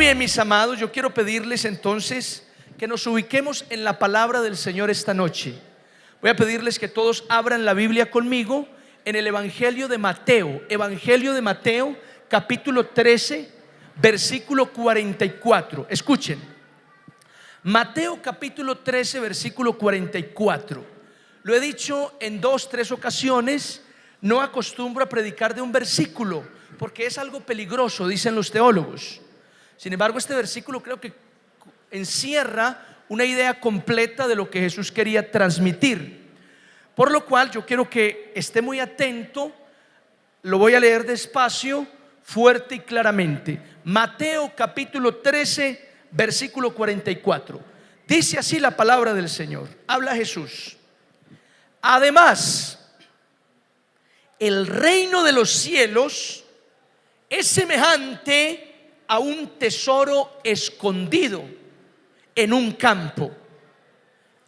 bien, mis amados, yo quiero pedirles entonces que nos ubiquemos en la palabra del Señor esta noche. Voy a pedirles que todos abran la Biblia conmigo en el Evangelio de Mateo, capítulo 13, versículo 44. Escuchen, Mateo capítulo 13, versículo 44. Lo he dicho en 2-3 ocasiones. No acostumbro a predicar de un versículo porque es algo peligroso, dicen los teólogos. Sin embargo, este versículo creo que encierra una idea completa de lo que Jesús quería transmitir. Por lo cual yo quiero que esté muy atento. Lo voy a leer despacio, fuerte y claramente. Mateo capítulo 13, versículo 44. Dice así la palabra del Señor. Habla Jesús. Además, el reino de los cielos es semejante a un tesoro escondido en un campo,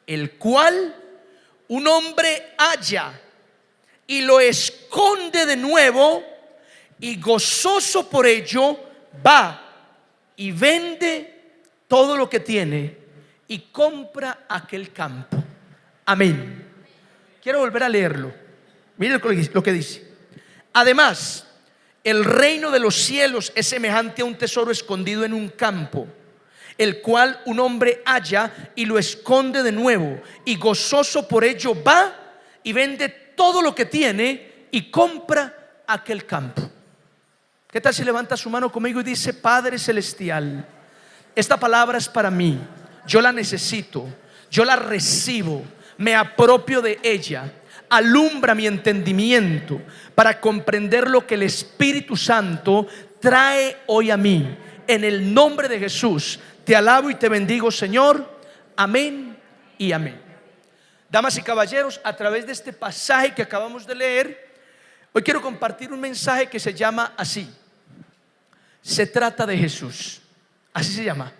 el cual un hombre halla y lo esconde de nuevo, y gozoso por ello va y vende todo lo que tiene y compra aquel campo. Amén. Quiero volver a leerlo. Miren lo que dice. Además, el reino de los cielos es semejante a un tesoro escondido en un campo, el cual un hombre halla y lo esconde de nuevo, y gozoso por ello va y vende todo lo que tiene y compra aquel campo. ¿Qué tal si levanta su mano conmigo y dice: Padre celestial, esta palabra es para mí, yo la necesito, yo la recibo, me apropio de ella. Alumbra mi entendimiento para comprender lo que el Espíritu Santo trae hoy a mí. En el nombre de Jesús te alabo y te bendigo, Señor. Amén y amén. Damas y caballeros, a través de este pasaje que acabamos de leer, hoy quiero compartir un mensaje que se llama así: se trata de Jesús. Así se llama.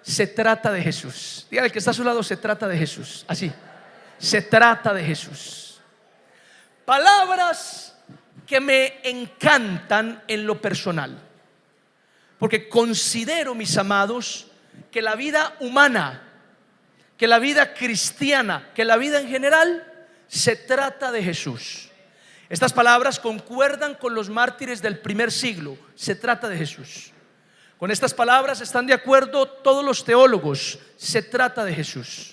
Se trata de Jesús. Dígale que está a su lado: se trata de Jesús. Así. Se trata de Jesús. Palabras que me encantan en lo personal, porque considero, mis amados, que la vida humana, que la vida cristiana, que la vida en general se trata de Jesús. Estas palabras concuerdan con los mártires del primer siglo. Se trata de Jesús. Con estas palabras están de acuerdo todos los teólogos. Se trata de Jesús.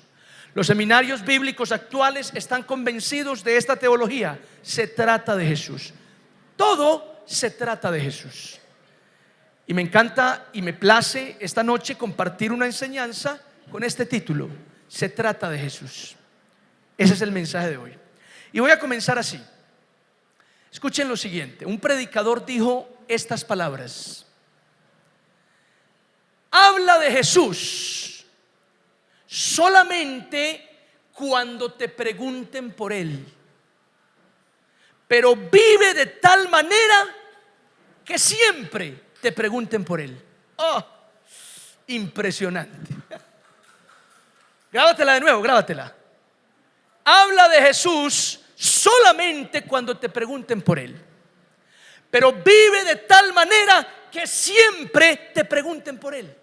Los seminarios bíblicos actuales están convencidos de esta teología. Se trata de Jesús. Todo se trata de Jesús. Y me encanta y me place esta noche compartir una enseñanza con este título: se trata de Jesús. Ese es el mensaje de hoy. Y voy a comenzar así. Escuchen lo siguiente. Un predicador dijo estas palabras: habla de Jesús solamente cuando te pregunten por Él, pero vive de tal manera que siempre te pregunten por Él. Oh, impresionante. Grábatela de nuevo, grábatela. Habla de Jesús solamente cuando te pregunten por Él, pero vive de tal manera que siempre te pregunten por Él.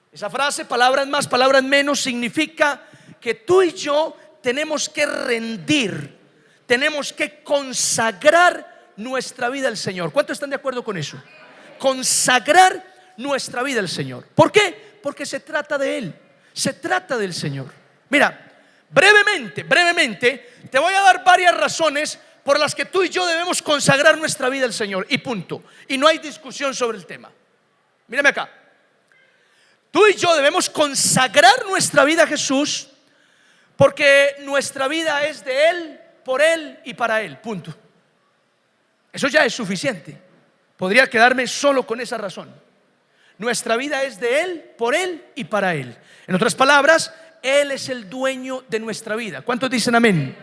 Esa frase, palabras más, palabras menos, significa que tú y yo tenemos que rendir, tenemos que consagrar nuestra vida al Señor. ¿Cuántos están de acuerdo con eso? Consagrar nuestra vida al Señor. ¿Por qué? Porque se trata de Él, se trata del Señor. Mira, brevemente te voy a dar varias razones por las que tú y yo debemos consagrar nuestra vida al Señor, y punto. Y no hay discusión sobre el tema. Mírame acá. Tú y yo debemos consagrar nuestra vida a Jesús porque nuestra vida es de Él, por Él y para Él, punto. Eso ya es suficiente. Podría quedarme solo con esa razón. Nuestra vida es de Él, por Él y para Él. En otras palabras, Él es el dueño de nuestra vida. ¿Cuántos dicen amén?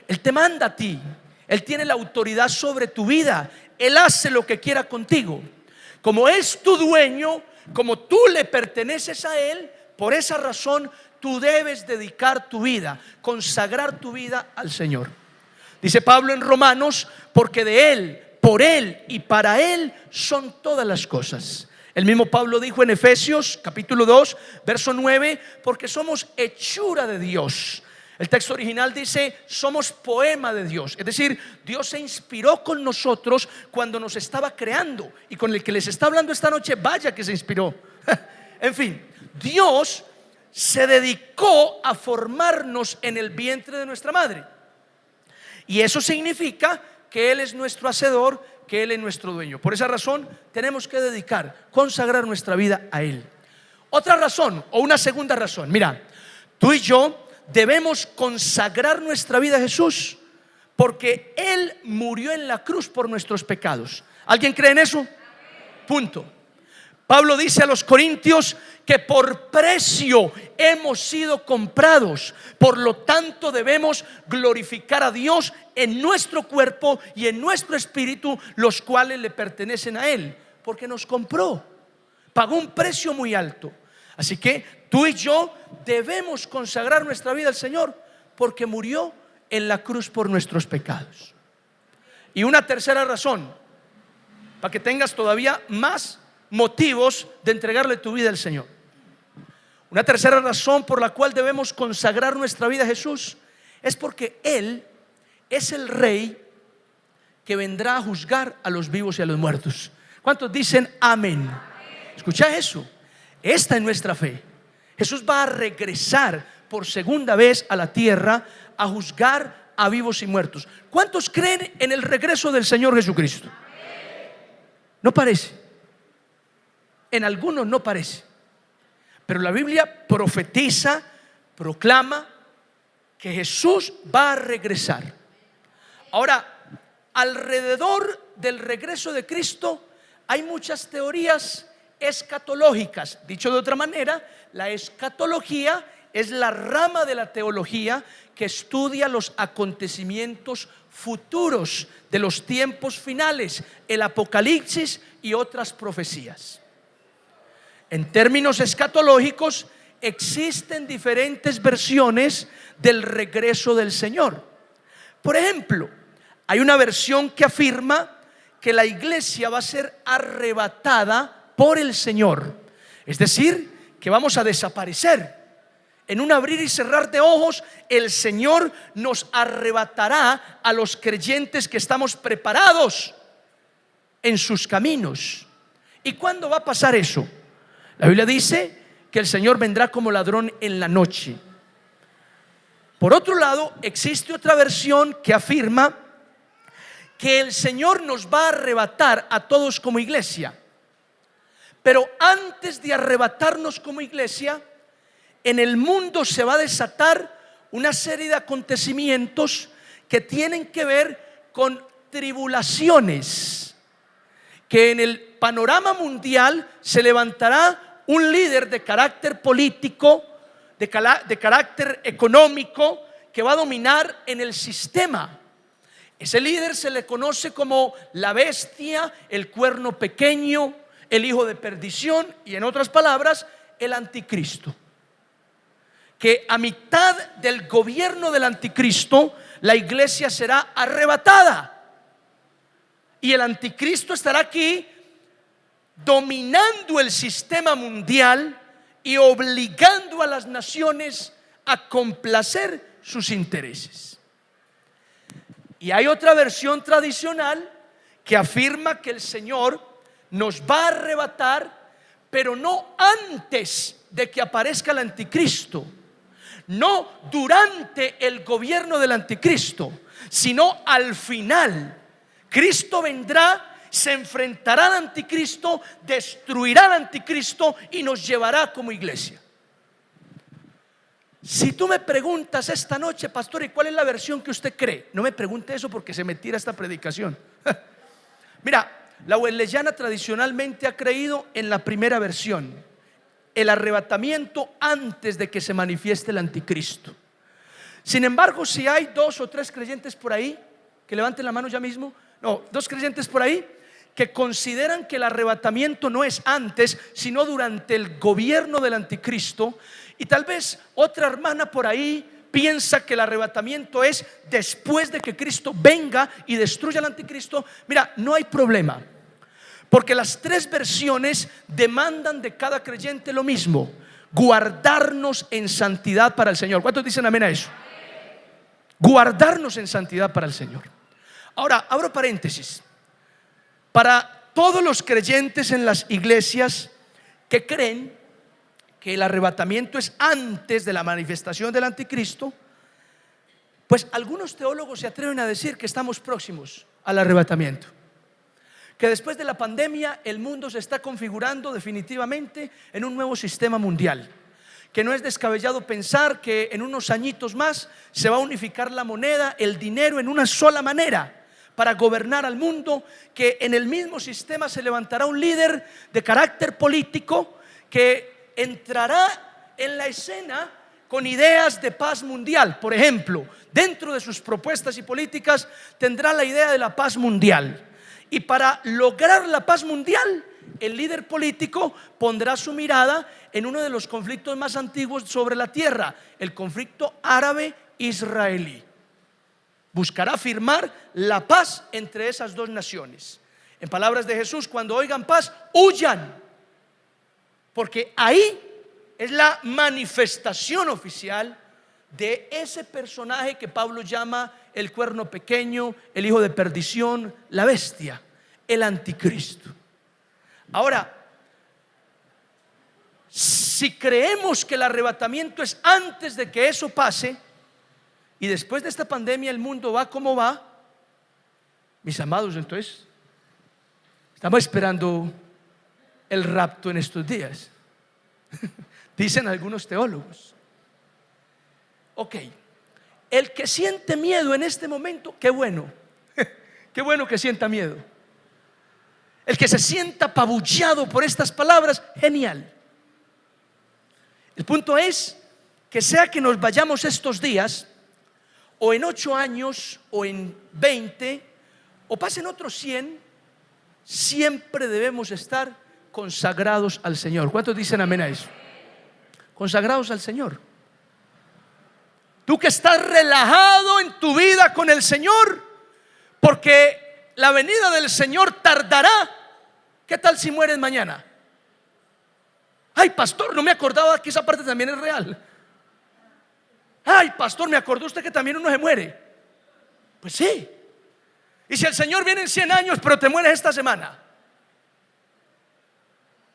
Él te manda a ti. Él tiene la autoridad sobre tu vida. Él hace lo que quiera contigo. Como es tu dueño, como tú le perteneces a Él, por esa razón tú debes dedicar tu vida, consagrar tu vida al Señor. Dice Pablo en Romanos: porque de Él, por Él y para Él son todas las cosas. El mismo Pablo dijo en Efesios capítulo 2 verso 9, porque somos hechura de Dios. El texto original dice, somos poema de Dios. Es decir, Dios se inspiró con nosotros cuando nos estaba creando. Y con el que les está hablando esta noche, vaya que se inspiró. En fin, Dios se dedicó a formarnos en el vientre de nuestra madre. Y eso significa que Él es nuestro hacedor, que Él es nuestro dueño. Por esa razón tenemos que dedicar, consagrar nuestra vida a Él. Otra razón, o una segunda razón, mira, tú y yo debemos consagrar nuestra vida a Jesús, porque Él murió en la cruz por nuestros pecados. ¿Alguien cree en eso? Punto. Pablo dice a los corintios que por precio hemos sido comprados, por lo tanto debemos glorificar a Dios en nuestro cuerpo y en nuestro espíritu, los cuales le pertenecen a Él, porque nos compró, pagó un precio muy alto. Así que tú y yo debemos consagrar nuestra vida al Señor, porque murió en la cruz por nuestros pecados. Y una tercera razón, para que tengas todavía más motivos de entregarle tu vida al Señor. Una tercera razón por la cual debemos consagrar nuestra vida a Jesús es porque Él es el Rey que vendrá a juzgar a los vivos y a los muertos. ¿Cuántos dicen amén? Escucha eso. Esta es nuestra fe. Jesús va a regresar por segunda vez a la tierra a juzgar a vivos y muertos. ¿Cuántos creen en el regreso del Señor Jesucristo? No parece. En algunos no parece, pero la Biblia profetiza, proclama que Jesús va a regresar. Ahora, alrededor del regreso de Cristo hay muchas teorías escatológicas. Dicho de otra manera, la escatología es la rama de la teología que estudia los acontecimientos futuros de los tiempos finales, el Apocalipsis y otras profecías. En términos escatológicos, existen diferentes versiones del regreso del Señor. Por ejemplo, hay una versión que afirma que la iglesia va a ser arrebatada por el Señor, es decir, que vamos a desaparecer. En un abrir y cerrar de ojos, el Señor nos arrebatará a los creyentes que estamos preparados en sus caminos. ¿Y cuándo va a pasar eso? La Biblia dice que el Señor vendrá como ladrón en la noche. Por otro lado, existe otra versión que afirma que el Señor nos va a arrebatar a todos como iglesia. Pero antes de arrebatarnos como iglesia, en el mundo se va a desatar una serie de acontecimientos que tienen que ver con tribulaciones, que en el panorama mundial se levantará un líder de carácter político, de carácter económico, que va a dominar en el sistema. Ese líder se le conoce como la bestia, el cuerno pequeño, el hijo de perdición, y en otras palabras, el anticristo. Que a mitad del gobierno del anticristo, la iglesia será arrebatada y el anticristo estará aquí dominando el sistema mundial y obligando a las naciones a complacer sus intereses. Y hay otra versión tradicional que afirma que el Señor nos va a arrebatar, pero no antes de que aparezca el anticristo, no durante el gobierno del anticristo, sino al final. Cristo vendrá, se enfrentará al anticristo, destruirá al anticristo y nos llevará como iglesia. Si tú me preguntas esta noche, pastor, ¿y cuál es la versión que usted cree? No me pregunte eso porque se me tira esta predicación. Mira, la wesleyana tradicionalmente ha creído en la primera versión, el arrebatamiento antes de que se manifieste el anticristo. Sin embargo, si hay 2 o 3 creyentes por ahí, que levanten la mano ya mismo. No, 2 creyentes por ahí que consideran que el arrebatamiento no es antes, sino durante el gobierno del anticristo. Y tal vez otra hermana por ahí piensa que el arrebatamiento es después de que Cristo venga y destruya al anticristo. Mira, no hay problema, Porque las tres versiones demandan de cada creyente lo mismo: guardarnos en santidad para el Señor. ¿Cuántos dicen amén a eso? Guardarnos en santidad para el Señor. Ahora, abro paréntesis. Para todos los creyentes en las iglesias que creen que el arrebatamiento es antes de la manifestación del anticristo, pues algunos teólogos se atreven a decir que estamos próximos al arrebatamiento, que después de la pandemia el mundo se está configurando definitivamente en un nuevo sistema mundial, que no es descabellado pensar que en unos añitos más se va a unificar la moneda, el dinero, en una sola manera para gobernar al mundo, que en el mismo sistema se levantará un líder de carácter político que entrará en la escena con ideas de paz mundial. Por ejemplo, dentro de sus propuestas y políticas tendrá la idea de la paz mundial. Y para lograr la paz mundial, el líder político pondrá su mirada en uno de los conflictos más antiguos sobre la tierra, el conflicto árabe-israelí. Buscará firmar la paz entre esas dos naciones. En palabras de Jesús, cuando oigan paz, huyan, porque ahí es la manifestación oficial de ese personaje que Pablo llama el cuerno pequeño, el hijo de perdición, la bestia, el anticristo. Ahora, si creemos que el arrebatamiento es antes de que eso pase, y después de esta pandemia el mundo va como va, mis amados, entonces estamos esperando el rapto en estos días. Dicen algunos teólogos. Ok, el que siente miedo en este momento, qué bueno. Qué bueno que sienta miedo. El que se sienta apabullado por estas palabras, genial. El punto es que sea que nos vayamos estos días, o en 8 años, o en 20, o pasen otros 100, siempre debemos estar consagrados al Señor. ¿Cuántos dicen amén a eso? Consagrados al Señor. Tú que estás relajado en tu vida con el Señor, porque la venida del Señor tardará. ¿Qué tal si mueres mañana? Ay, pastor, no me acordaba que esa parte también es real. Ay, pastor, me acordó usted que también uno se muere. Pues sí. Y si el Señor viene en 100 años, pero te mueres esta semana,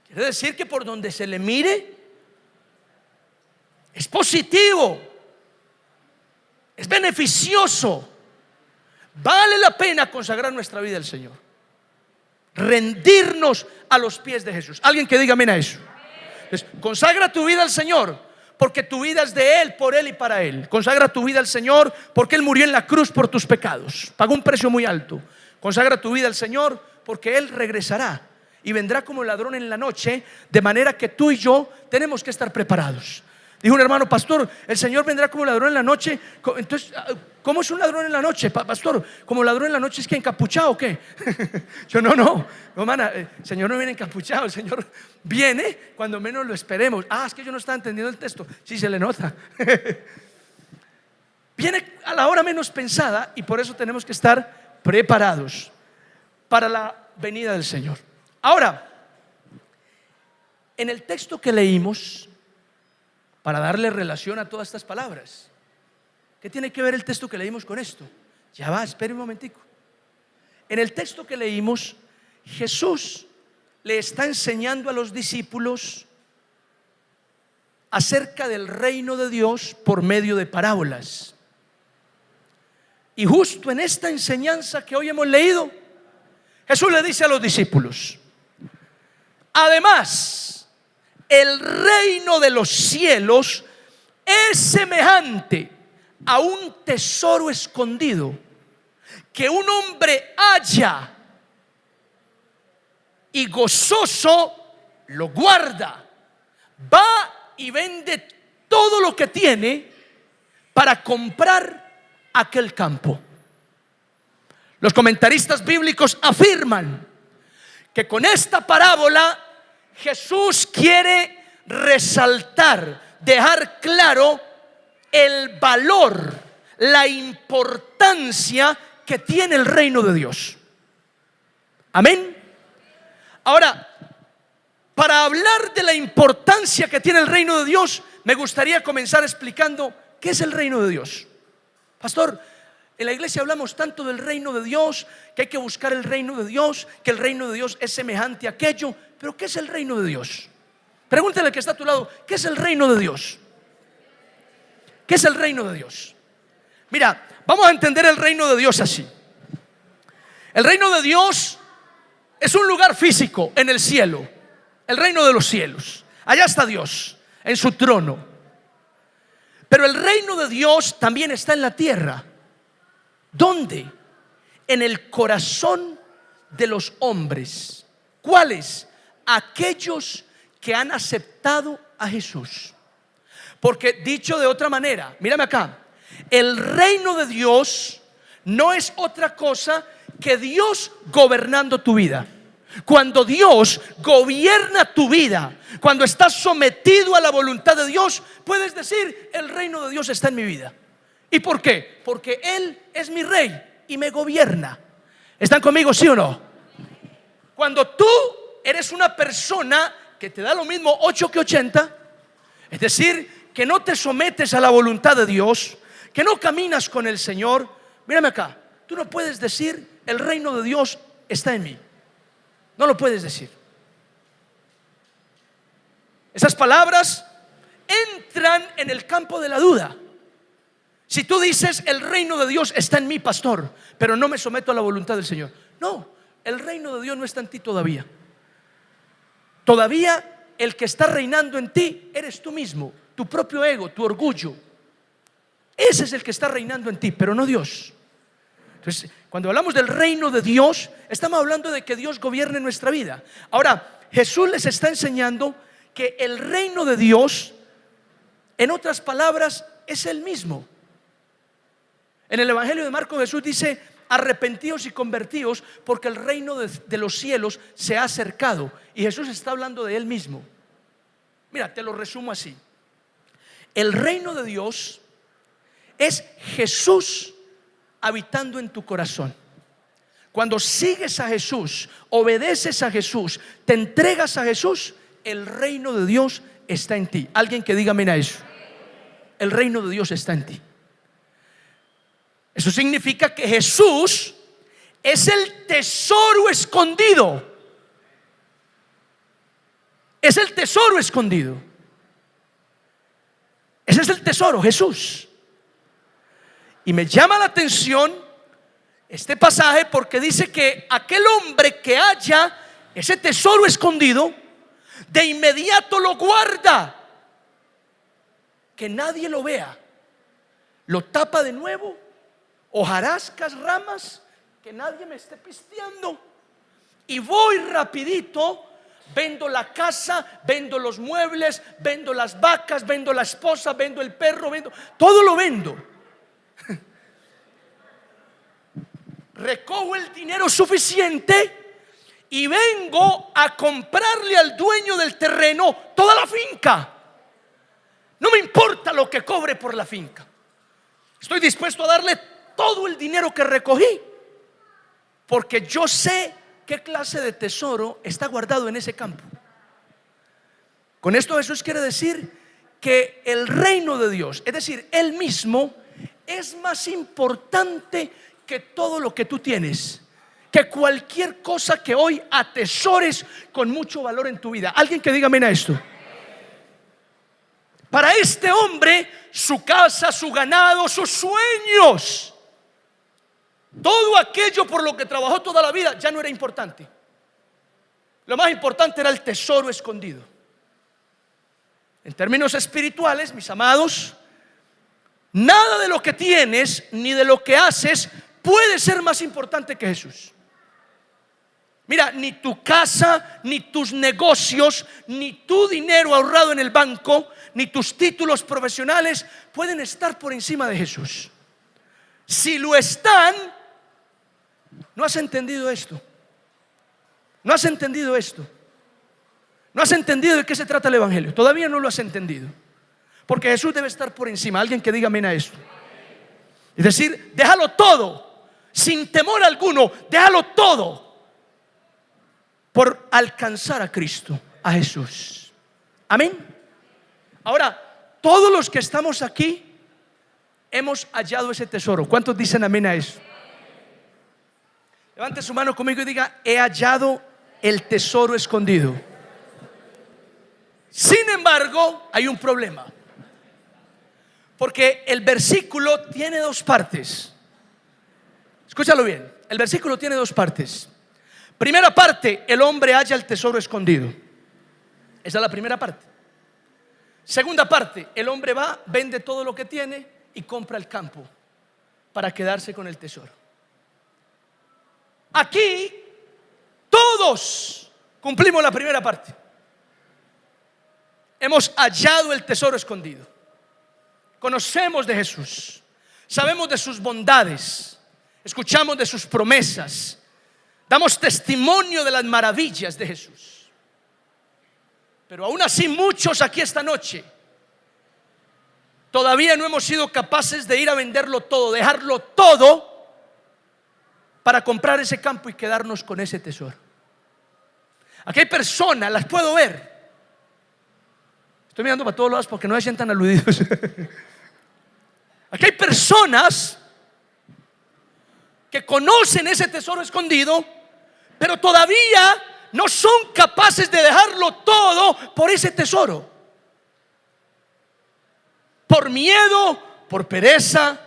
quiere decir que por donde se le mire es positivo, es beneficioso. Vale la pena consagrar nuestra vida al Señor, rendirnos a los pies de Jesús. Alguien que diga amén a eso. Entonces, consagra tu vida al Señor, porque tu vida es de Él, por Él y para Él. Consagra tu vida al Señor, porque Él murió en la cruz por tus pecados, pagó un precio muy alto. Consagra tu vida al Señor, porque Él regresará y vendrá como ladrón en la noche, de manera que tú y yo tenemos que estar preparados. Dijo un hermano: pastor, el Señor vendrá como ladrón en la noche. Entonces, ¿cómo es un ladrón en la noche, pastor? ¿Como ladrón en la noche es que encapuchado o qué? Yo no, hermana, el Señor no viene encapuchado. El Señor viene cuando menos lo esperemos. Es que yo no estaba entendiendo el texto. Sí, se le nota. Viene a la hora menos pensada, y por eso tenemos que estar preparados para la venida del Señor. Ahora, en el texto que leímos, para darle relación a todas estas palabras, ¿qué tiene que ver el texto que leímos con esto? Ya va, espere un momentico. En el texto que leímos, Jesús le está enseñando a los discípulos acerca del reino de Dios por medio de parábolas. Y justo en esta enseñanza que hoy hemos leído, Jesús le dice a los discípulos: además, el reino de los cielos es semejante a un tesoro escondido que un hombre halla y gozoso lo guarda. Va y vende todo lo que tiene para comprar aquel campo. Los comentaristas bíblicos afirman que con esta parábola Jesús quiere resaltar, dejar claro el valor, la importancia que tiene el reino de Dios. Amén. Ahora, para hablar de la importancia que tiene el reino de Dios, me gustaría comenzar explicando qué es el reino de Dios. Pastor, en la iglesia hablamos tanto del reino de Dios, que hay que buscar el reino de Dios, que el reino de Dios es semejante a aquello. Pero ¿qué es el reino de Dios? Pregúntale al que está a tu lado, ¿qué es el reino de Dios? ¿Qué es el reino de Dios? Mira, vamos a entender el reino de Dios así. El reino de Dios es un lugar físico en el cielo, el reino de los cielos. Allá está Dios en su trono. Pero el reino de Dios también está en la tierra. ¿Dónde? En el corazón de los hombres. ¿Cuáles? Aquellos que han aceptado a Jesús. Porque dicho de otra manera, mírame acá, el reino de Dios no es otra cosa que Dios gobernando tu vida. Cuando Dios gobierna tu vida, cuando estás sometido a la voluntad de Dios, puedes decir: el reino de Dios está en mi vida. ¿Y por qué? Porque Él es mi rey y me gobierna. ¿Están conmigo, sí o no? Cuando tú eres una persona que te da lo mismo 8 que 80, es decir, que no te sometes a la voluntad de Dios, que no caminas con el Señor, mírame acá, tú no puedes decir: el reino de Dios está en mí. No lo puedes decir. Esas palabras entran en el campo de la duda. Si tú dices: el reino de Dios está en mí, pastor, pero no me someto a la voluntad del Señor. No, el reino de Dios no está en ti todavía. Todavía el que está reinando en ti eres tú mismo, tu propio ego, tu orgullo. Ese es el que está reinando en ti, pero no Dios. Entonces, cuando hablamos del reino de Dios, estamos hablando de que Dios gobierne nuestra vida. Ahora, Jesús les está enseñando que el reino de Dios, en otras palabras, es el mismo. En el Evangelio de Marcos, Jesús dice: arrepentíos y convertíos, porque el reino de los cielos se ha acercado. Y Jesús está hablando de Él mismo. Mira, te lo resumo así. El reino de Dios es Jesús habitando en tu corazón. Cuando sigues a Jesús, obedeces a Jesús, te entregas a Jesús, el reino de Dios está en ti. Alguien que diga amén a eso. El reino de Dios está en ti. Eso significa que Jesús es el tesoro escondido. Es el tesoro escondido. Ese es el tesoro, Jesús. Y me llama la atención este pasaje porque dice que aquel hombre que halla ese tesoro escondido, de inmediato lo guarda, que nadie lo vea, lo tapa de nuevo, hojarascas, ramas, que nadie me esté pisteando, y voy rapidito, vendo la casa, vendo los muebles, vendo las vacas, vendo la esposa, vendo el perro, vendo, todo lo vendo. Recojo el dinero suficiente y vengo a comprarle al dueño del terreno toda la finca. No me importa lo que cobre por la finca. Estoy dispuesto a darle todo el dinero que recogí, porque yo sé qué clase de tesoro está guardado en ese campo. Con esto Jesús quiere decir que el reino de Dios, es decir, Él mismo, es más importante que todo lo que tú tienes, que cualquier cosa que hoy atesores con mucho valor en tu vida. Alguien que diga amén a esto. Para este hombre, su casa, su ganado, sus sueños, todo aquello por lo que trabajó toda la vida, ya no era importante. Lo más importante era el tesoro escondido. En términos espirituales, mis amados, nada de lo que tienes ni de lo que haces puede ser más importante que Jesús. Mira, ni tu casa, ni tus negocios, ni tu dinero ahorrado en el banco, ni tus títulos profesionales pueden estar por encima de Jesús. Si lo están, no has entendido esto. No has entendido esto. No has entendido de qué se trata el evangelio. Todavía no lo has entendido. Porque Jesús debe estar por encima. Alguien que diga amén a esto. Es decir, déjalo todo, sin temor alguno, déjalo todo por alcanzar a Cristo, a Jesús. Amén. Ahora, todos los que estamos aquí hemos hallado ese tesoro. ¿Cuántos dicen amén a eso? Levante su mano conmigo y diga: he hallado el tesoro escondido. Sin embargo, hay un problema, porque el versículo tiene dos partes. Escúchalo bien, el versículo tiene dos partes. Primera parte: el hombre halla el tesoro escondido. Esa es la primera parte. Segunda parte: el hombre va, vende todo lo que tiene y compra el campo para quedarse con el tesoro. Aquí todos cumplimos la primera parte. Hemos hallado el tesoro escondido. Conocemos de Jesús, sabemos de sus bondades, escuchamos de sus promesas, damos testimonio de las maravillas de Jesús. Pero aún así, muchos aquí esta noche todavía no hemos sido capaces de ir a venderlo todo, dejarlo todo para comprar ese campo y quedarnos con ese tesoro. Aquí hay personas, las puedo ver. Estoy mirando para todos lados porque no se sientan aludidos. Aquí hay personas que conocen ese tesoro escondido, pero todavía no son capaces de dejarlo todo por ese tesoro. Por miedo, por pereza,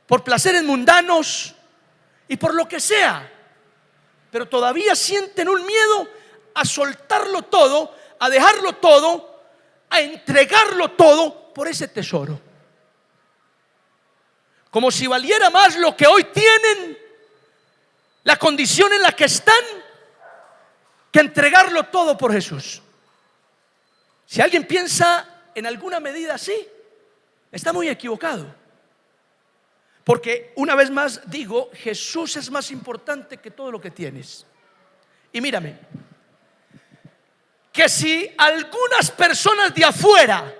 por placeres mundanos y por lo que sea. Pero todavía sienten un miedo a soltarlo todo, a dejarlo todo, a entregarlo todo por ese tesoro. Como si valiera más lo que hoy tienen, la condición en la que están, que entregarlo todo por Jesús. Si alguien piensa en alguna medida así, está muy equivocado. Porque una vez más digo, Jesús es más importante que todo lo que tienes. Y mírame, que si algunas personas de afuera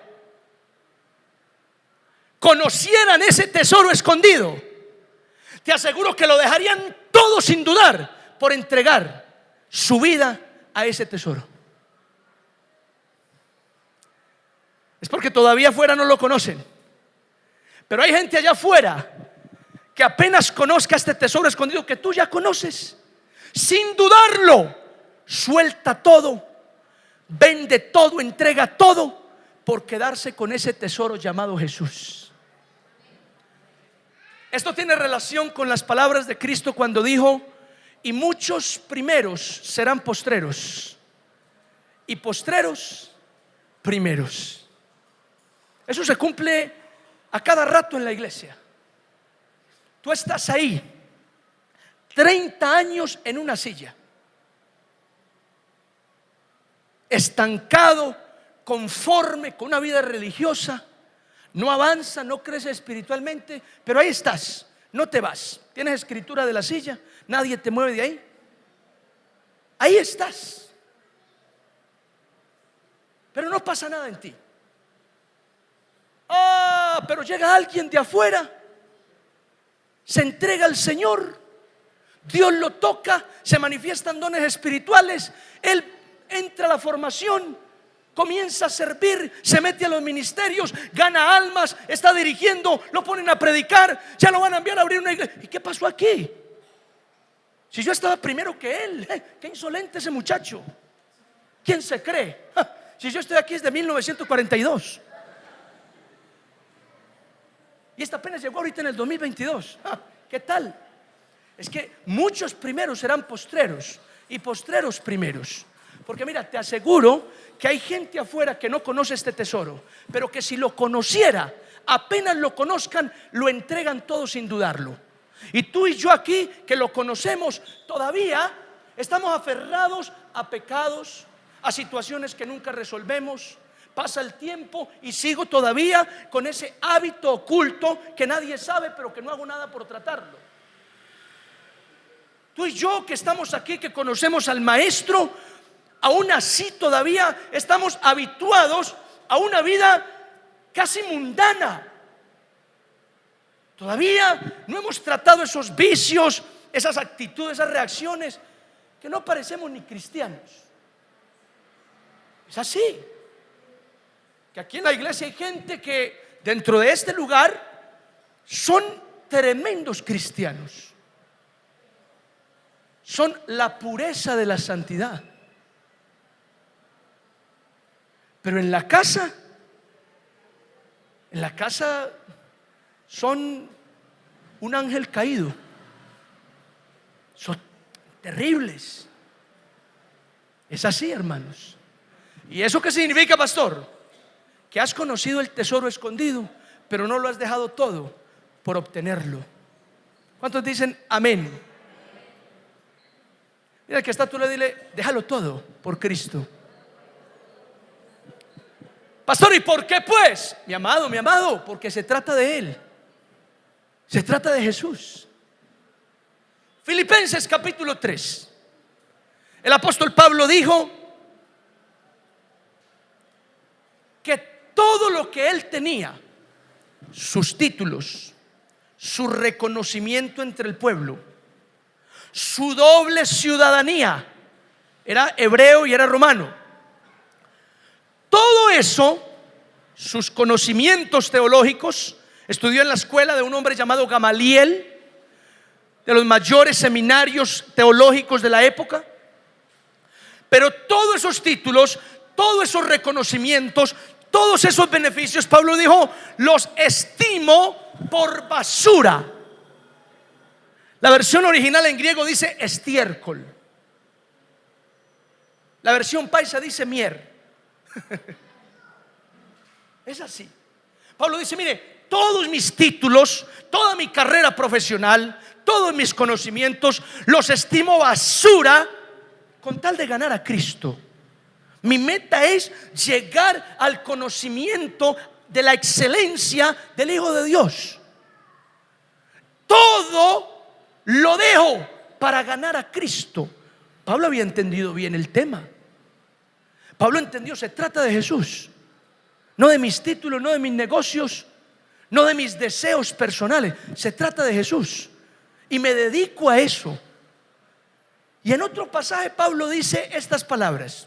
conocieran ese tesoro escondido, te aseguro que lo dejarían todo sin dudar por entregar su vida a ese tesoro. Es porque todavía afuera no lo conocen. Pero hay gente allá afuera que apenas conozca este tesoro escondido que tú ya conoces, sin dudarlo, suelta todo, vende todo, entrega todo por quedarse con ese tesoro llamado Jesús. Esto tiene relación con las palabras de Cristo cuando dijo: y muchos primeros serán postreros, y postreros primeros. Eso se cumple a cada rato en la iglesia. Tú estás ahí 30 años en una silla, estancado, conforme con una vida religiosa, no avanza, no crece espiritualmente, pero ahí estás, no te vas. Tienes escritura de la silla, nadie te mueve de ahí. Ahí estás, pero no pasa nada en ti. Pero llega alguien de afuera, se entrega al Señor, Dios lo toca, se manifiestan dones espirituales, él entra a la formación, comienza a servir, se mete a los ministerios, gana almas, está dirigiendo, lo ponen a predicar, ya lo van a enviar a abrir una iglesia. ¿Y qué pasó aquí? Si yo estaba primero que él, qué insolente ese muchacho. ¿Quién se cree? Si yo estoy aquí desde 1942 y esta apenas llegó ahorita en el 2022. ¿Qué tal? Es que muchos primeros serán postreros y postreros primeros. Porque mira, te aseguro que hay gente afuera que no conoce este tesoro, pero que si lo conociera, apenas lo conozcan, lo entregan todo sin dudarlo. Y tú y yo aquí, que lo conocemos, todavía estamos aferrados a pecados, a situaciones que nunca resolvemos. Pasa el tiempo y sigo todavía con ese hábito oculto que nadie sabe, pero que no hago nada por tratarlo. Tú y yo que estamos aquí, que conocemos al Maestro, aún así todavía estamos habituados a una vida casi mundana. Todavía no hemos tratado esos vicios, esas actitudes, esas reacciones que no parecemos ni cristianos. Es así. Que aquí en la iglesia hay gente que dentro de este lugar son tremendos cristianos. Son la pureza de la santidad. Pero en la casa son un ángel caído. Son terribles. Es así, hermanos. ¿Y eso qué significa, pastor? Que has conocido el tesoro escondido, pero no lo has dejado todo por obtenerlo. ¿Cuántos dicen amén? Mira, el que está tú le dile, déjalo todo por Cristo. Pastor, ¿y por qué pues? Mi amado, porque se trata de Él. Se trata de Jesús. Filipenses capítulo 3. El apóstol Pablo dijo que todo lo que él tenía, sus títulos, su reconocimiento entre el pueblo, su doble ciudadanía, era hebreo y era romano, todo eso, sus conocimientos teológicos, estudió en la escuela de un hombre llamado Gamaliel, de los mayores seminarios teológicos de la época. Pero todos esos títulos, todos esos reconocimientos, todos esos beneficios, Pablo dijo, los estimo por basura. La versión original en griego dice estiércol. La versión paisa dice mier. Es así. Pablo dice, mire, todos mis títulos, toda mi carrera profesional, todos mis conocimientos los estimo basura con tal de ganar a Cristo. Mi meta es llegar al conocimiento de la excelencia del Hijo de Dios. Todo lo dejo para ganar a Cristo. Pablo había entendido bien el tema. Pablo entendió, se trata de Jesús, no de mis títulos, no de mis negocios, no de mis deseos personales. Se trata de Jesús y me dedico a eso. Y en otro pasaje Pablo dice estas palabras.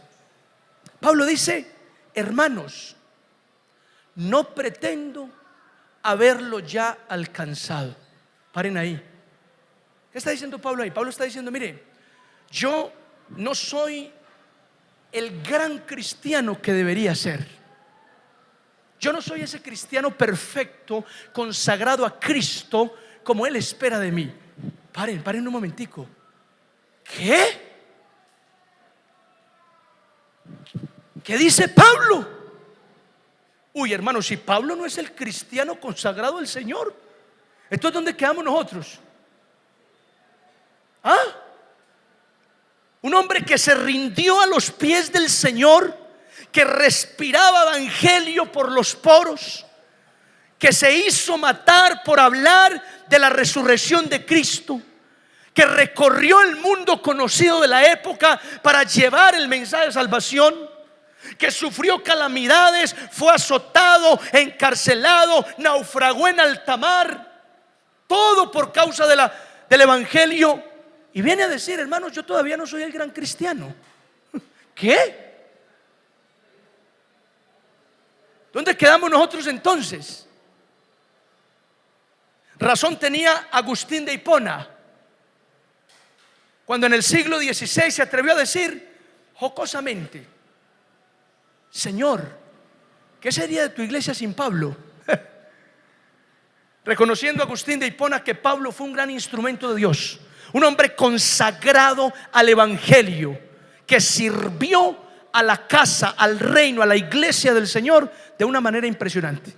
Pablo dice, hermanos, no pretendo haberlo ya alcanzado. Paren ahí. ¿Qué está diciendo Pablo ahí? Pablo está diciendo, mire, yo no soy el gran cristiano que debería ser. Yo no soy ese cristiano perfecto, consagrado a Cristo como Él espera de mí. Paren un momentico. ¿Qué? ¿Qué dice Pablo? Uy, hermano, si Pablo no es el cristiano consagrado al Señor, entonces ¿dónde quedamos nosotros? Un hombre que se rindió a los pies del Señor, que respiraba evangelio por los poros, que se hizo matar por hablar de la resurrección de Cristo, que recorrió el mundo conocido de la época para llevar el mensaje de salvación, que sufrió calamidades, fue azotado, encarcelado, naufragó en alta mar, todo por causa del evangelio. Y viene a decir, hermanos, yo todavía no soy el gran cristiano. ¿Qué? ¿Dónde quedamos nosotros entonces? Razón tenía Agustín de Hipona cuando en el siglo XVI se atrevió a decir jocosamente, Señor, ¿qué sería de tu iglesia sin Pablo? Reconociendo a Agustín de Hipona que Pablo fue un gran instrumento de Dios, un hombre consagrado al evangelio, que sirvió a la casa, al reino, a la iglesia del Señor de una manera impresionante.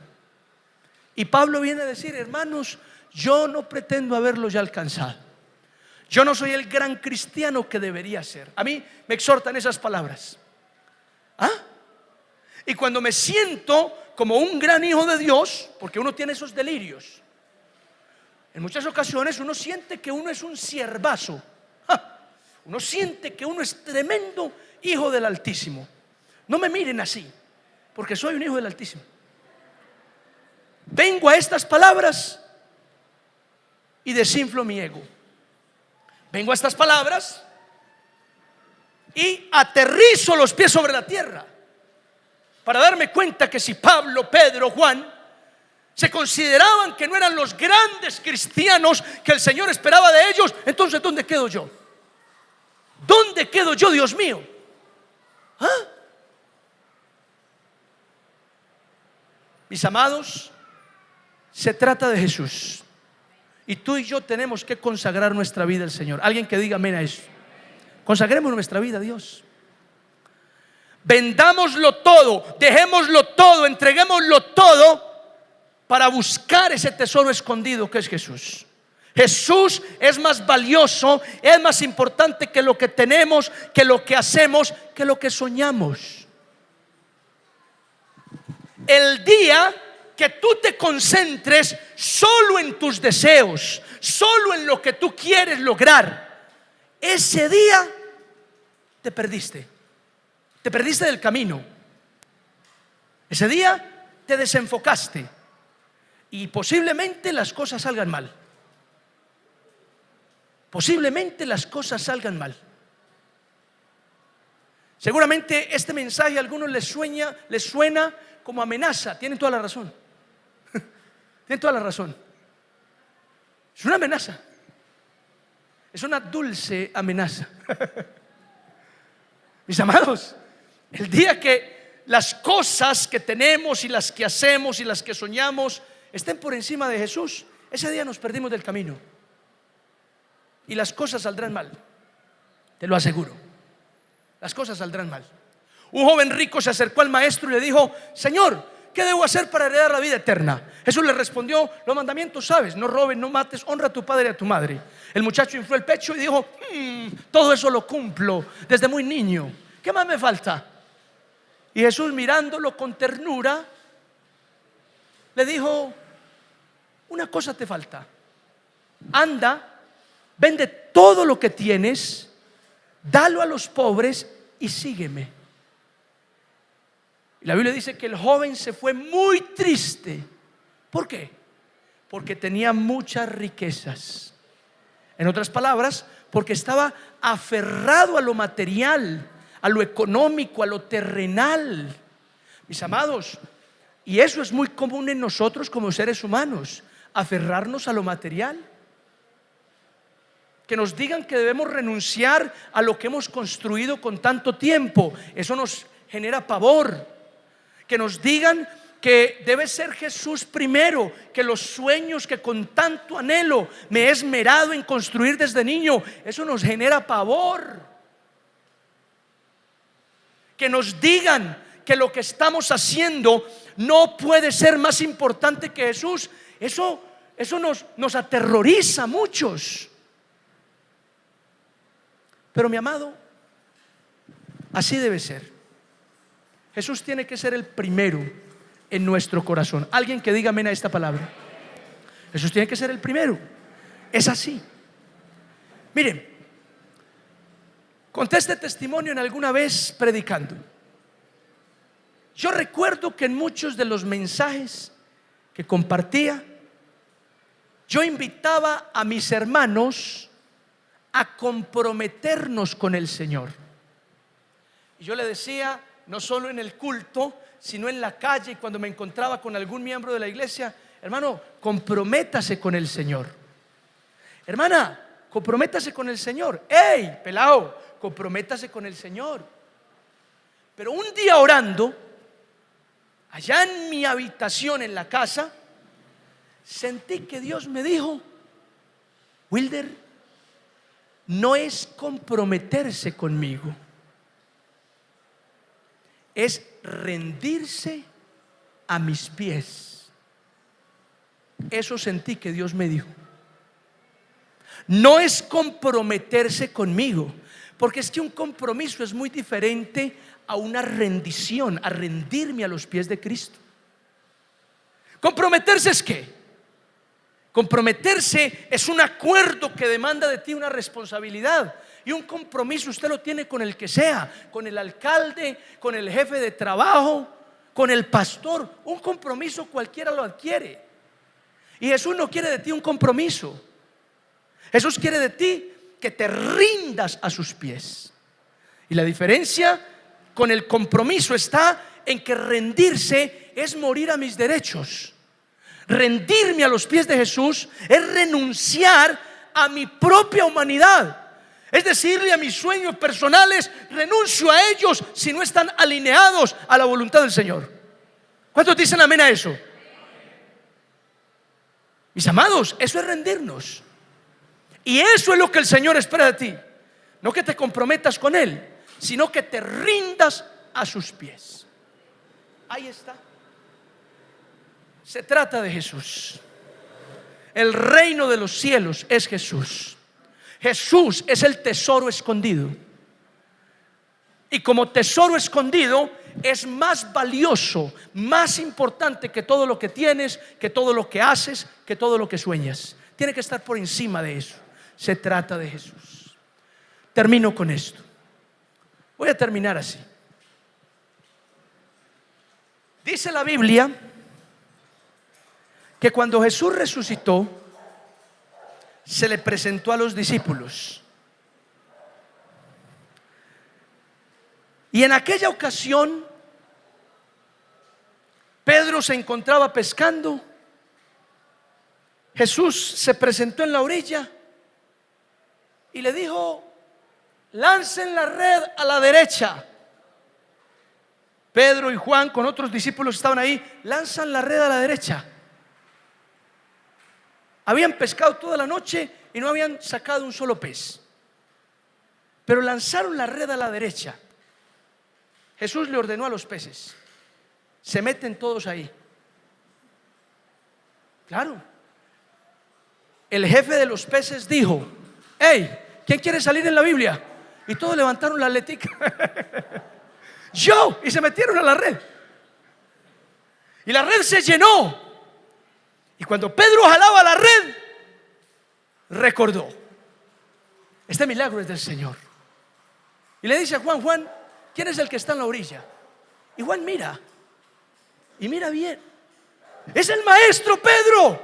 Y Pablo viene a decir, hermanos, yo no pretendo haberlo ya alcanzado. Yo no soy el gran cristiano que debería ser. A mí me exhortan esas palabras. Y cuando me siento como un gran hijo de Dios, porque uno tiene esos delirios, en muchas ocasiones uno siente que uno es un siervazo. Uno siente que uno es tremendo hijo del Altísimo. No me miren así, porque soy un hijo del Altísimo. Vengo a estas palabras y desinflo mi ego. Vengo a estas palabras y aterrizo los pies sobre la tierra para darme cuenta que si Pablo, Pedro, Juan se consideraban que no eran los grandes cristianos que el Señor esperaba de ellos, entonces ¿dónde quedo yo? ¿Dónde quedo yo, Dios mío? ¿Ah? Mis amados, se trata de Jesús y tú y yo tenemos que consagrar nuestra vida al Señor. Alguien que diga amén a eso. Consagremos nuestra vida a Dios. Vendámoslo todo, dejémoslo todo, entreguémoslo todo para buscar ese tesoro escondido que es Jesús. Jesús es más valioso, es más importante que lo que tenemos, que lo que hacemos, que lo que soñamos. El día que tú te concentres solo en tus deseos, solo en lo que tú quieres lograr, ese día te perdiste. Te perdiste del camino. Ese día te desenfocaste y posiblemente las cosas salgan mal. Posiblemente las cosas salgan mal. Seguramente este mensaje a algunos les suena como amenaza. Tienen toda la razón. Tienen toda la razón. Es una amenaza. Es una dulce amenaza. Mis amados, el día que las cosas que tenemos y las que hacemos y las que soñamos estén por encima de Jesús, ese día nos perdimos del camino y las cosas saldrán mal. Te lo aseguro. Las cosas saldrán mal. Un joven rico se acercó al maestro y le dijo: Señor, ¿qué debo hacer para heredar la vida eterna? Jesús le respondió: los mandamientos sabes, no robes, no mates, honra a tu padre y a tu madre. El muchacho infló el pecho y dijo: todo eso lo cumplo desde muy niño, ¿qué más me falta? Y Jesús, mirándolo con ternura, le dijo: una cosa te falta. Anda, vende todo lo que tienes, dalo a los pobres y sígueme. Y la Biblia dice que el joven se fue muy triste. ¿Por qué? Porque tenía muchas riquezas. En otras palabras, porque estaba aferrado a lo material, a lo económico, a lo terrenal. Mis amados, y eso es muy común en nosotros como seres humanos, aferrarnos a lo material. Que nos digan que debemos renunciar a lo que hemos construido con tanto tiempo, eso nos genera pavor. Que nos digan que debe ser Jesús primero, que los sueños que con tanto anhelo me he esmerado en construir desde niño, eso nos genera pavor. Que nos digan que lo que estamos haciendo no puede ser más importante que Jesús, eso nos aterroriza a muchos. Pero mi amado, así debe ser. Jesús tiene que ser el primero en nuestro corazón. Alguien que diga amén a esta palabra. Jesús tiene que ser el primero. Es así. Miren, conté este testimonio en alguna vez predicando. Yo recuerdo que en muchos de los mensajes que compartía, yo invitaba a mis hermanos a comprometernos con el Señor. Y yo le decía, no solo en el culto, sino en la calle, cuando me encontraba con algún miembro de la iglesia: hermano, comprométase con el Señor. Hermana, comprométase con el Señor. ¡Ey, pelao! Comprométase con el Señor. Pero un día orando, allá en mi habitación en la casa, sentí que Dios me dijo: Wilder, no es comprometerse conmigo, es rendirse a mis pies. Eso sentí que Dios me dijo. No es comprometerse conmigo, porque es que un compromiso es muy diferente a una rendición, a rendirme a los pies de Cristo. ¿Comprometerse es qué? Comprometerse es un acuerdo que demanda de ti una responsabilidad. Y un compromiso usted lo tiene con el que sea, con el alcalde, con el jefe de trabajo, con el pastor. Un compromiso cualquiera lo adquiere. Y Jesús no quiere de ti un compromiso. Jesús quiere de ti que te rindas a sus pies. Y la diferencia con el compromiso está en que rendirse es morir a mis derechos. Rendirme a los pies de Jesús es renunciar a mi propia humanidad. Es decirle a mis sueños personales, renuncio a ellos si no están alineados a la voluntad del Señor. ¿Cuántos dicen amén a eso? Mis amados, eso es rendirnos. Y eso es lo que el Señor espera de ti. No que te comprometas con Él, sino que te rindas a sus pies. Ahí está. Se trata de Jesús. El reino de los cielos es Jesús. Jesús es el tesoro escondido. Y como tesoro escondido es más valioso, más importante que todo lo que tienes, que todo lo que haces, que todo lo que sueñas. Tiene que estar por encima de eso. Se trata de Jesús. Termino con esto. Voy a terminar así. Dice la Biblia que cuando Jesús resucitó, se le presentó a los discípulos. Y en aquella ocasión, Pedro se encontraba pescando. Jesús se presentó en la orilla y le dijo: lancen la red a la derecha. Pedro y Juan con otros discípulos estaban ahí. Lanzan la red a la derecha. Habían pescado toda la noche y no habían sacado un solo pez, pero lanzaron la red a la derecha. Jesús le ordenó a los peces: se meten todos ahí. Claro. El jefe de los peces dijo: hey, ¿quién quiere salir en la Biblia? Y todos levantaron la aletica. Yo. Y se metieron a la red. Y la red se llenó. Y cuando Pedro jalaba la red, recordó: este milagro es del Señor. Y le dice a Juan: Juan, ¿quién es el que está en la orilla? Y Juan mira, y mira bien. Es el maestro Pedro.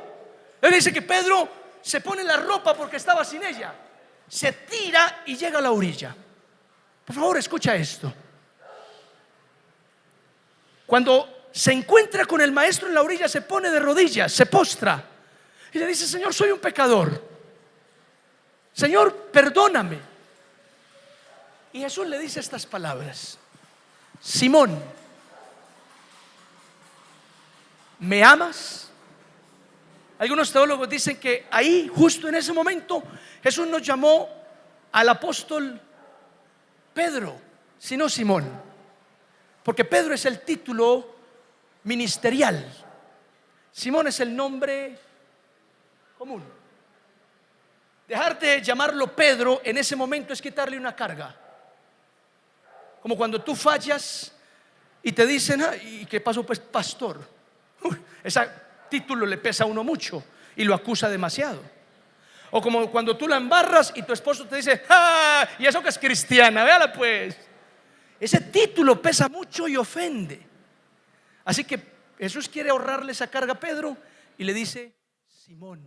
Él dice que Pedro se pone la ropa porque estaba sin ella, se tira y llega a la orilla. Por favor, escucha esto. Cuando se encuentra con el maestro en la orilla, se pone de rodillas, se postra y le dice: Señor, soy un pecador. Señor, perdóname. Y Jesús le dice estas palabras: Simón, ¿me amas? Algunos teólogos dicen que ahí, justo en ese momento, Jesús no llamó al apóstol Pedro, sino Simón, porque Pedro es el título ministerial. Simón es el nombre común. Dejar de llamarlo Pedro en ese momento es quitarle una carga. Como cuando tú fallas y te dicen: ¿y qué pasó? Pues pastor. Ese título le pesa a uno mucho y lo acusa demasiado. O como cuando tú la embarras y tu esposo te dice: y eso que es cristiana, véala pues. Ese título pesa mucho y ofende. Así que Jesús quiere ahorrarle esa carga a Pedro y le dice: Simón.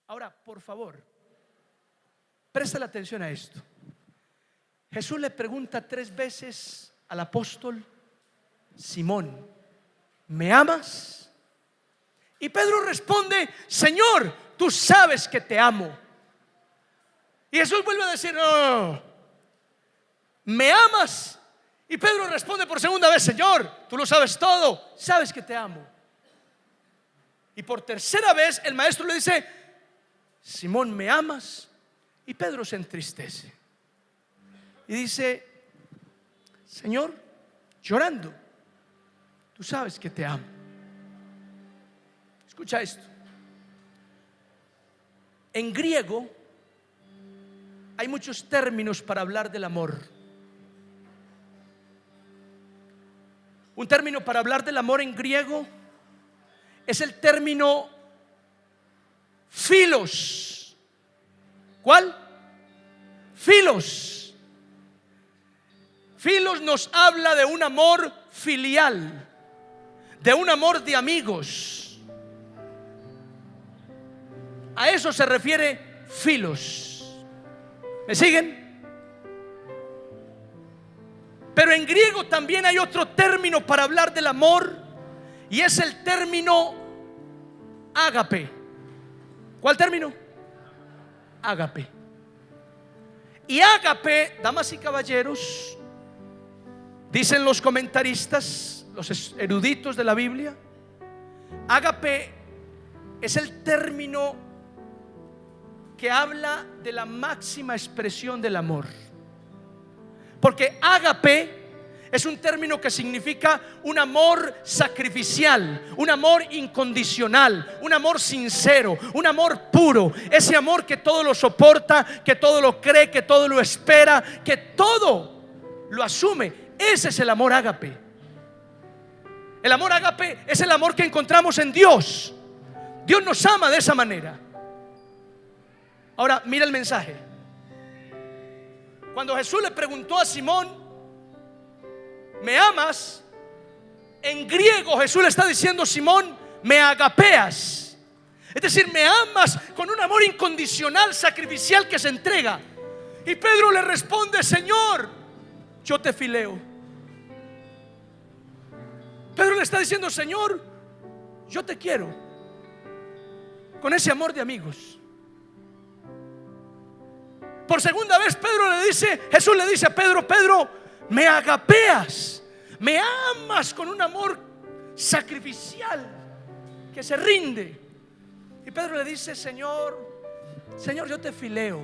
Ahora, por favor, presta la atención a esto. Jesús le pregunta 3 veces al apóstol: Simón, ¿me amas? Y Pedro responde: Señor, tú sabes que te amo. Y Jesús vuelve a decir: no, ¿me amas? Y Pedro responde por segunda vez: Señor, tú lo sabes todo, sabes que te amo. Y por tercera vez el maestro le dice: Simón, ¿me amas? Y Pedro se entristece y dice: Señor, llorando, tú sabes que te amo. Escucha esto. En griego hay muchos términos para hablar del amor. Un término para hablar del amor en griego es el término filos. ¿Cuál? Filos. Filos nos habla de un amor filial, de un amor de amigos. A eso se refiere filos. ¿Me siguen? Pero en griego también hay otro término para hablar del amor, y es el término ágape. ¿Cuál término? Ágape. Y ágape, damas y caballeros, dicen los comentaristas, los eruditos de la Biblia, ágape es el término que habla de la máxima expresión del amor. Porque ágape es un término que significa un amor sacrificial, un amor incondicional, un amor sincero, un amor puro. Ese amor que todo lo soporta, que todo lo cree, que todo lo espera, que todo lo asume. Ese es el amor ágape. El amor ágape es el amor que encontramos en Dios. Dios nos ama de esa manera. Ahora mira el mensaje. Cuando Jesús le preguntó a Simón, ¿me amas? En griego Jesús le está diciendo: Simón, me agapeas. Es decir, me amas con un amor incondicional, sacrificial, que se entrega. Y Pedro le responde: Señor, yo te fileo. Pedro le está diciendo: Señor, yo te quiero. Con ese amor de amigos. Por segunda vez Jesús le dice a Pedro: Pedro, me agapeas, me amas con un amor sacrificial que se rinde. Y Pedro le dice: Señor, yo te fileo.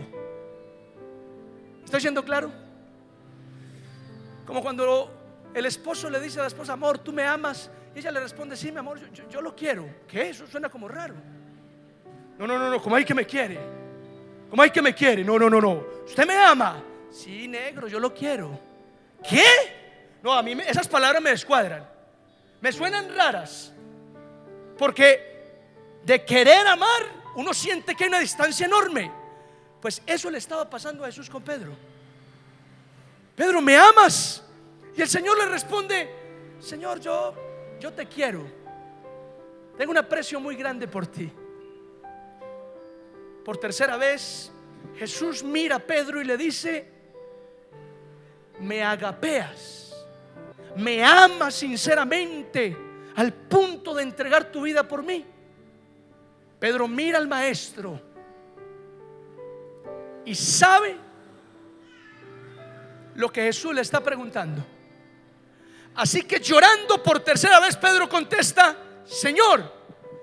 ¿Estoy siendo claro? Como cuando el esposo le dice a la esposa: amor, ¿tú me amas? Y ella le responde: sí, mi amor, yo lo quiero. ¿Qué? Eso suena como raro. No, como hay que me quiere. Como hay que me quiere. No. ¿Usted me ama? Sí, negro, yo lo quiero. ¿Qué? No, a mí esas palabras me descuadran. Me suenan raras. Porque de querer amar, uno siente que hay una distancia enorme. Pues eso le estaba pasando a Jesús con Pedro. Pedro, ¿me amas? Y el Señor le responde: Señor, yo te quiero. Tengo un aprecio muy grande por ti. Por tercera vez Jesús mira a Pedro y le dice: me agapeas, me amas sinceramente al punto de entregar tu vida por mí. Pedro mira al maestro y sabe lo que Jesús le está preguntando. Así que, llorando por tercera vez, Pedro contesta: Señor,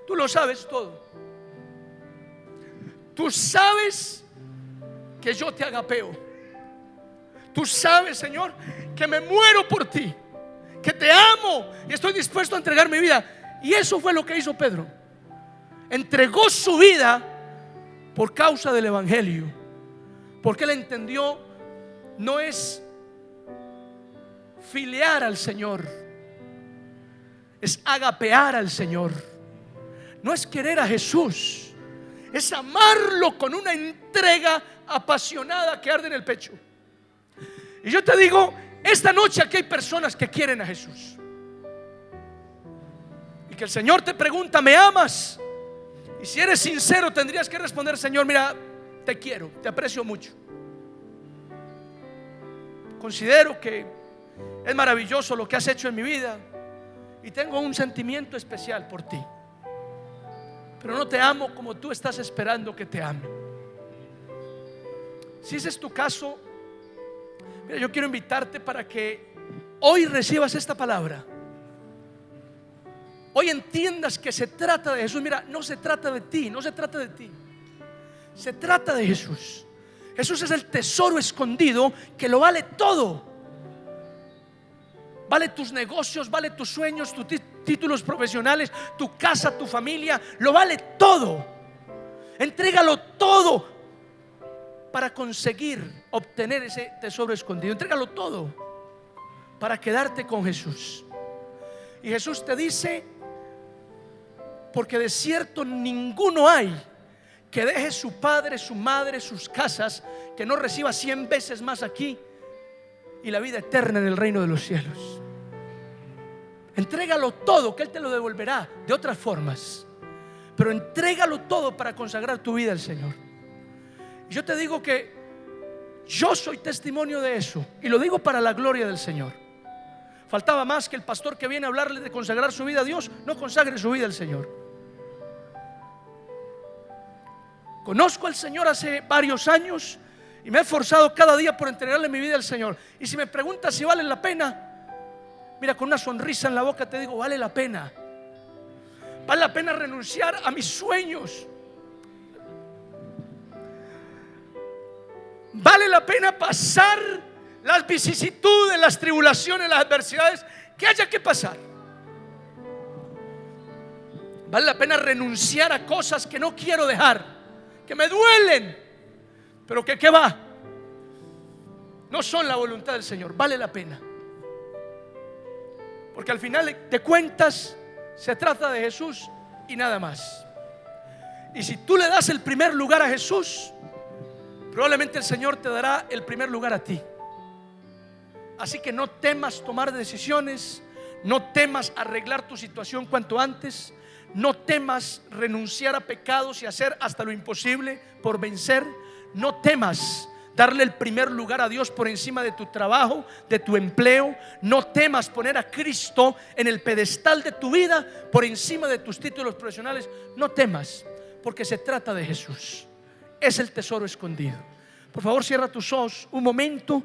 tú lo sabes todo. Tú sabes que yo te agapeo. Tú sabes, Señor, que me muero por ti, que te amo y estoy dispuesto a entregar mi vida. Y eso fue lo que hizo Pedro. Entregó su vida por causa del evangelio, porque él entendió: no es filear al Señor, es agapear al Señor. No es querer a Jesús, es amarlo con una entrega apasionada que arde en el pecho. Y yo te digo, esta noche aquí hay personas que quieren a Jesús, y que el Señor te pregunta: ¿me amas? Y si eres sincero, tendrías que responder: Señor, mira, te quiero, te aprecio mucho. Considero que es maravilloso lo que has hecho en mi vida y tengo un sentimiento especial por ti, pero no te amo como tú estás esperando que te ame. Si ese es tu caso, mira, yo quiero invitarte para que hoy recibas esta palabra. Hoy entiendas que se trata de Jesús. Mira, no se trata de ti, no se trata de ti. Se trata de Jesús. Jesús es el tesoro escondido que lo vale todo. Vale tus negocios, vale tus sueños, tus títulos profesionales, tu casa, tu familia. Lo vale todo. Entrégalo todo para conseguir obtener ese tesoro escondido. Entrégalo todo para quedarte con Jesús. Y Jesús te dice: porque de cierto ninguno hay que deje su padre, su madre, sus casas, que no reciba 100 veces más aquí y la vida eterna en el reino de los cielos. Entrégalo todo, que Él te lo devolverá de otras formas, pero entrégalo todo para consagrar tu vida al Señor. Y yo te digo que Yo soy testimonio de eso y lo digo para la gloria del Señor. Faltaba más que el pastor que viene a hablarle de consagrar su vida a Dios no consagre su vida al Señor. Conozco al Señor hace varios años y me he esforzado cada día por entregarle mi vida al Señor. Y si me preguntas si vale la pena, mira, con una sonrisa en la boca te digo, vale la pena. Vale la pena renunciar a mis sueños. Vale la pena pasar las vicisitudes, las tribulaciones, las adversidades que haya que pasar. Vale la pena renunciar a cosas que no quiero dejar, que me duelen, pero que ¿qué va? No son la voluntad del Señor. Vale la pena, porque al final de cuentas se trata de Jesús y nada más. Y si tú le das el primer lugar a Jesús, probablemente el Señor te dará el primer lugar a ti. Así que no temas tomar decisiones, no temas arreglar tu situación cuanto antes, no temas renunciar a pecados y hacer hasta lo imposible por vencer. No temas darle el primer lugar a Dios por encima de tu trabajo, de tu empleo. No temas poner a Cristo en el pedestal de tu vida por encima de tus títulos profesionales. No temas, porque se trata de Jesús. Es el tesoro escondido. Por favor, cierra tus ojos un momento.